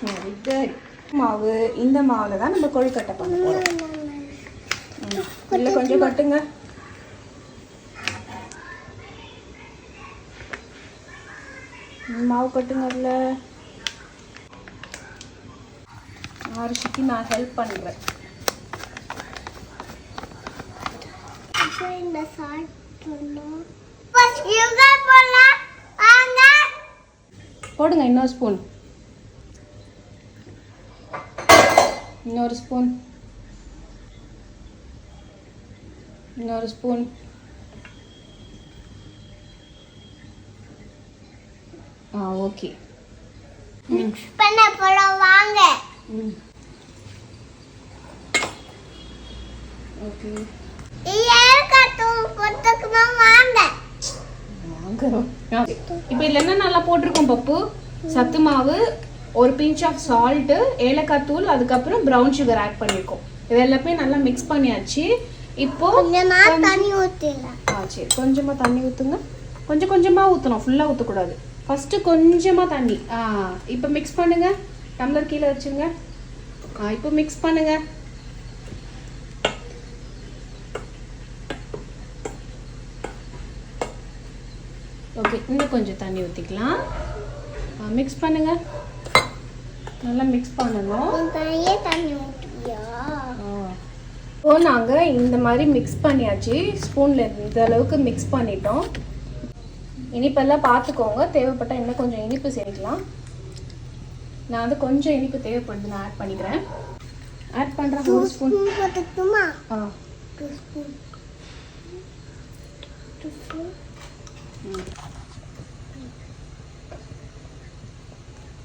Very good. மாவு இந்த மாவில் தான் நம்ம கொழுக்கட்டை பண்ண போகிறோம். இல்லை கொஞ்சம் கட்டுங்க. மாவு கட்டுங்க. அதில் ஆரிஷிக்கு நான் ஹெல்ப் பண்ணுறேன். போடுங்க இன்னொரு ஸ்பூன். இன்னொரு ஸ்பூன். இன்னொரு ஸ்பூன். ஓகே. மிக்ஸ் பண்ண போறோம் வாங்க. ஓகே. ஏலக்காய் போட்டுக்கமா வாங்க. வாங்குறோம். இப்போ இதுல என்ன நல்லா போட்டிருக்கோம் பப்பு? சத்து மாவு, ஒரு பிஞ்ச் ஆஃப் சால்ட், ஏலக்காய் தூள், அதுக்கப்புறம் ப்ரௌன் சுகர் ஆட் பண்ணியிருக்கோம். இது எல்லாமே நல்லா மிக்ஸ் பண்ணியாச்சு. இப்போ கொஞ்சமா தண்ணி ஊத்திடலாம். சரி, கொஞ்சமா தண்ணி ஊத்துங்க. கொஞ்சம் கொஞ்சமா ஊற்றணும், ஃபுல்லாக ஊற்றக்கூடாது. ஃபர்ஸ்ட் கொஞ்சமா தண்ணி. இப்போ மிக்ஸ் பண்ணுங்க. டம்ளர் கீழே வச்சுருங்க. இப்போ மிக்ஸ் பண்ணுங்க. ஓகே, இன்னும் கொஞ்சம் தண்ணி ஊற்றிக்கலாம். மிக்ஸ் பண்ணுங்க. நல்லா மிக்ஸ் பண்ணணும். தண்ணி ஊற்றியா? இப்போ நாங்கள் இந்த மாதிரி மிக்ஸ் பண்ணியாச்சு. ஸ்பூனில் இந்த அளவுக்கு மிக்ஸ் பண்ணிட்டோம். இனிப்பெல்லாம் பார்த்துக்கோங்க, தேவைப்பட்டால் இன்னும் கொஞ்சம் இனிப்பு சேர்க்கலாம். நான் வந்து கொஞ்சம் இனிப்பு தேவைப்படுது, நான் ஆட் பண்ணிக்கிறேன். ஆட் பண்ணுறேன். ஒரு ஸ்பூன் போட்டுக்குமா?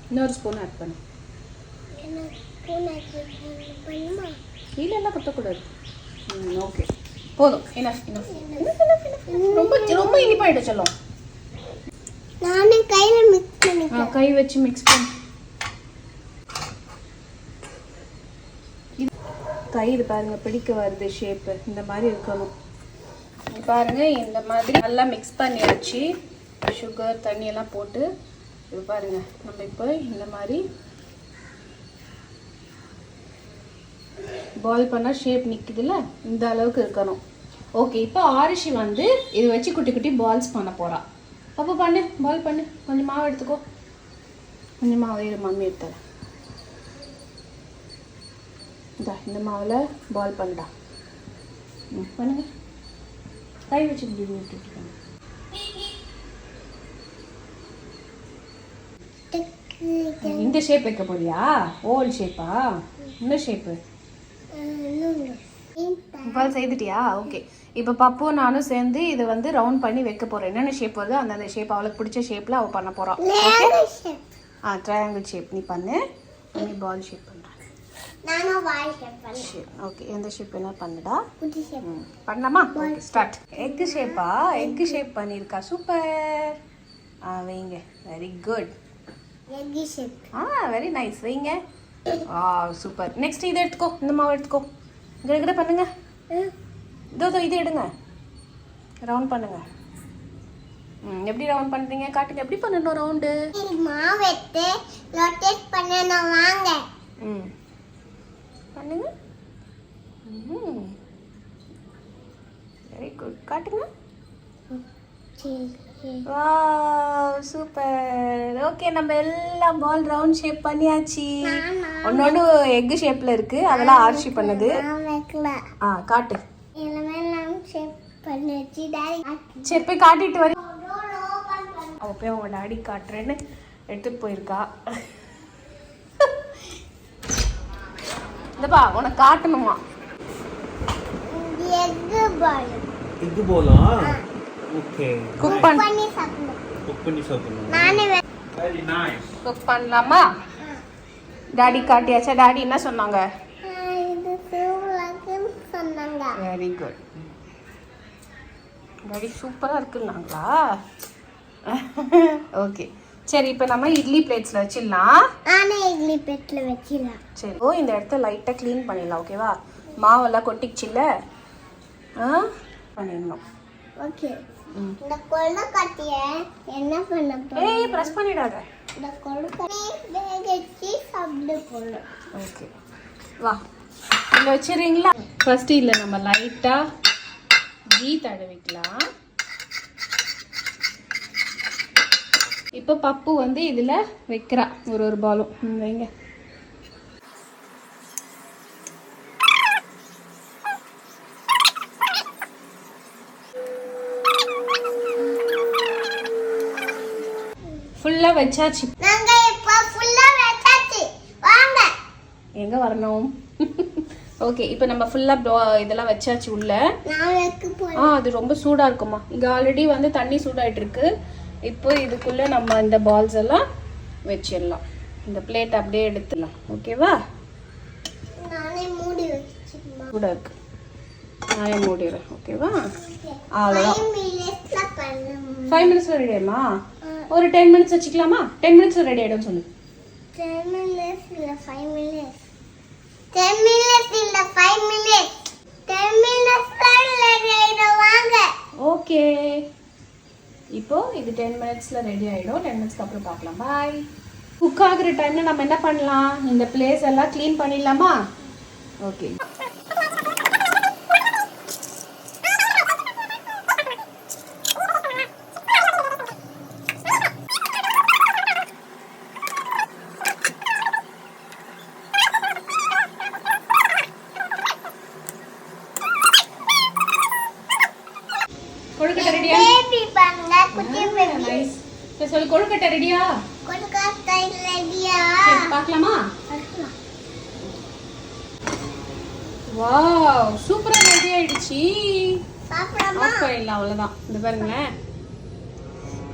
இன்னொரு ஸ்பூன் ஆட் பண்ணு. கீழே எல்லாம் குத்தக்கூடாது. ஓகே, போதும். ரொம்ப ரொம்ப இனிப்பாயிட்டு சொல்லும். நானே கையில மிக்ஸ் பண்ணிக்கிறேன். கை வச்சு மிக்ஸ் பண்ணு. கை இது பாருங்க பிடிக்க வருது. ஷேப்பு இந்த மாதிரி இருக்கணும். பாருங்க இந்த மாதிரி நல்லா மிக்ஸ் பண்ணியாச்சு. சுகர் தண்ணி எல்லாம் போட்டு இது பாருங்க. நம்ம இப்போ இந்த மாதிரி பால் பண்ணால் ஷேப் நிற்குதுல்ல, இந்த அளவுக்கு இருக்கணும். ஓகே, இப்போ ஆரிஷி வந்து இதை வச்சு குட்டி குட்டி பால்ஸ் பண்ண போறா. அப்போ பண்ணு, பால் பண்ணு. கொஞ்சம் மாவு எடுத்துக்கோ. கொஞ்சம் மாவு இரு, மம்மி எடுத்துறேன். இந்த மாவில் பால் பண்ணுடா. பண்ணுங்க. கை வச்சு விட்டுருக்காங்க. இந்த ஷேப் வைக்க போறியா? ஓவல் ஷேப்பா? இந்த ஷேப்பு பால் செய்துட்டியா? ஓகே, இப்போ பப்பு நானும் சேர்ந்து இதை வந்து ரவுண்ட் பண்ணி வைக்க போறோம். என்னென்ன ஷேப் வருதோ அந்தந்த ஷேப் அவளுக்கு பிடிச்ச ஷேப்ல அவள் பண்ண போறான். ஓகே, ட்ரையாங்கிள் ஷேப் நீ பண்ணு. நீ பால் ஷேப் பண்ற. நானும் பால் ஷேப் பண்றேன். ஓகே, எந்த ஷேப் வேணா பண்ணுடா. பண்ணலாமா? Okay, start. எக் ஷேப்பா? எக் ஷேப் பண்ணிருக்கா. சூப்பர். வைங்க. Very good. Egg shape. Very nice. வைங்க. சூப்பர். நெக்ஸ்ட் இதை எடுத்துக்கோ. இந்த மாவு எடுத்துக்கோ. கிட்ட பண்ணுங்க. இதோ இது எடுங்க. ரவுண்ட் பண்ணுங்க. எப்படி ரவுண்ட் பண்றீங்க? காட்டுங்க. எப்படி பண்ணணும் ரவுண்டு? மாவு எடுத்து ரொட்டேட் பண்ணணும் வாங்க. பண்ணுங்க. Very good. காட்டுங்க. Wow, super. ஓகே, நம்ம எல்லாம் பால் ரவுண்ட் ஷேப் பண்ணியாச்சு. ஒன்னொன்னு எக் ஷேப்ல இருக்கு, அதெல்லாம் ஆர்ஷி பண்ணது. காட்டு. சரி, போய் காட்டிட்டு வர. அவ போய் அவங்க டாடி காட்டுறேன்னு எடுத்துட்டு போயிருக்கா. இந்தப்பா உனக்கு காட்டணுமா? எக் பாலா? ஓகே, குக் பண்ணி சாப்பிடணும். நானே வெரி நைஸ். குக் பண்ணலாமா? டாடி காட்டியாச்சா? டாடி என்ன சொன்னாங்க? இது சூப்பரான்னு சொன்னாங்க. Very good. டாடி சூப்பரா இருக்குன்னாங்களா? ஓகே, சரி, இப்போ நம்ம இட்லி பிளேட்ஸ்ல வச்சிடலாம். நானே இட்லி பிளேட்ல வச்சிடலாம். சரி, இந்த இடத்த லைட்டா க்ளீன் பண்ணிடலாம். ஓகேவா? மாவெல்லாம் கொட்டிக்கிச்சுல்ல, பண்ணிடணும். ஓகே, இந்த கொழுக்கட்டைய என்ன பண்ண போறோம்? ஏய் பிரஸ் பண்ணிடாத. இந்த கொழுக்கட்டைய வேக வச்சு சாப்பிட போறோம். ஓகே வா இதில் வச்சிடுறீங்களா? ஃபஸ்ட்டு இதில் நம்ம லைட்டாக கீ தடவிக்கலாம். இப்போ பப்பு வந்து இதில் வைக்கிறா ஒரு பாலும் வைங்க. ஃபுல்லாக வச்சாச்சு. நாங்க இப்ப ஃபுல்லா வச்சாச்சு. வாங்க. எங்கே வரணும்? ஓகே இப்போ நம்ம ஃபுல்லாக இதெல்லாம் வச்சாச்சு உள்ள. நான் வைக்க போறேன். அது ரொம்ப சூடாக இருக்குமா. இங்கே ஆல்ரெடி வந்து தண்ணி சூடாயிட்டு இருக்கு. இப்போ இதுக்குள்ளே நம்ம இந்த பால்ஸ் எல்லாம் வச்சிடலாம். இந்த பிளேட் அப்படியே எடுத்துடலாம். ஓகேவா? நானே மூடி வச்சிருமா. சூடாக இருக்கு. நானே மூடிடுறேன். ஓகேவா? அவ்வளோதான். 5 மினிட்ஸ்ல பண்ணணும். 5 மினிட்ஸில் ரெடி ஆயிடுமா? ஒரு 10 மினிட்ஸ் வச்சுக்கலாமா? 10 மினிட்ஸில் ரெடி ஆகிடும் சொல்லு. 10 மினிட்ஸ் இல்ல 5 மினிட்ஸ். 10 மினிட்ஸ் இல்ல 5 மினிட்ஸ். 10 மினிட்ஸ்ல ரெடி ஆயிடும். வாங்க. ஓகே இப்போ இது 10 மினிட்ஸில் ரெடி ஆகிடும். 10 மினிட்ஸ்க்கு அப்புறம் பார்க்கலாம். பாய். குக் ஆகுற டைமில் நம்ம என்ன பண்ணலாம்? இந்த பிளேஸ் எல்லாம் க்ளீன் பண்ணிடலாமா? ஓகே கொழுக்கட்டை ரெடியா? பேபி பண்ண குட்டி பேபி. நைஸ். இப்போ சொல்லு கொழுக்கட்டை ரெடியா? கொழுக்கட்டை ரெடியா? சரி பார்க்கலாமா? வாவ் சூப்பரா ரெடி ஆயிடுச்சு. சாப்பிடமா? ஆஃப் பண்ணிடலாம். அவ்வளோதான். இந்த பாருங்களேன்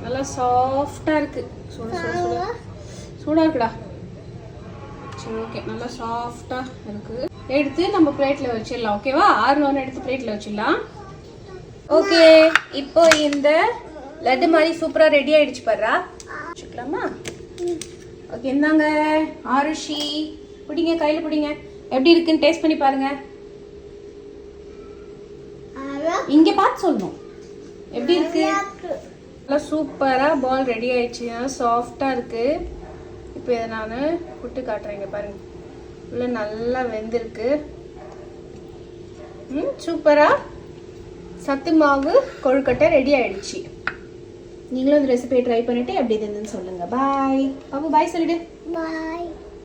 நல்லா சாஃப்டா இருக்கு. சூடா இருக்குடா. சரி ஓகே நல்லா சாஃப்டா இருக்கு. எடுத்து நம்ம பிளேட்ல வச்சிடலாம். ஓகேவா? ஆறுனோன்னு எடுத்து பிளேட்ல வச்சிடலாம். ஓகே இப்போ இந்த லட்டு மாதிரி சூப்பரா ரெடி ஆயிடுச்சு பாருடா. வச்சுக்கலாமா? ஓகே இந்தாங்க ஆருஷி பிடிங்க, கையில பிடிங்க. எப்படி இருக்குன்னு டேஸ்ட் பண்ணி பாருங்க. இங்க பார்த்து சொல்லணும் எப்படி இருக்கு. நல்லா சூப்பரா பால் ரெடி ஆயிடுச்சு. சாஃப்டா இருக்கு. இப்போ இதை நான் புட்டு காட்டுறேன். இங்க பாருங்க உள்ள நல்லா வெந்திருக்கு. சூப்பரா சத்து மாவு கொழுக்கட்டை ரெடி ஆயிடுச்சு. நீங்களும் இந்த ரெசிபியை ட்ரை பண்ணிட்டு எப்படி இருந்ததுன்னு சொல்லுங்க. பாய் பாபு. பாய் சொல்லிடு. பாய்.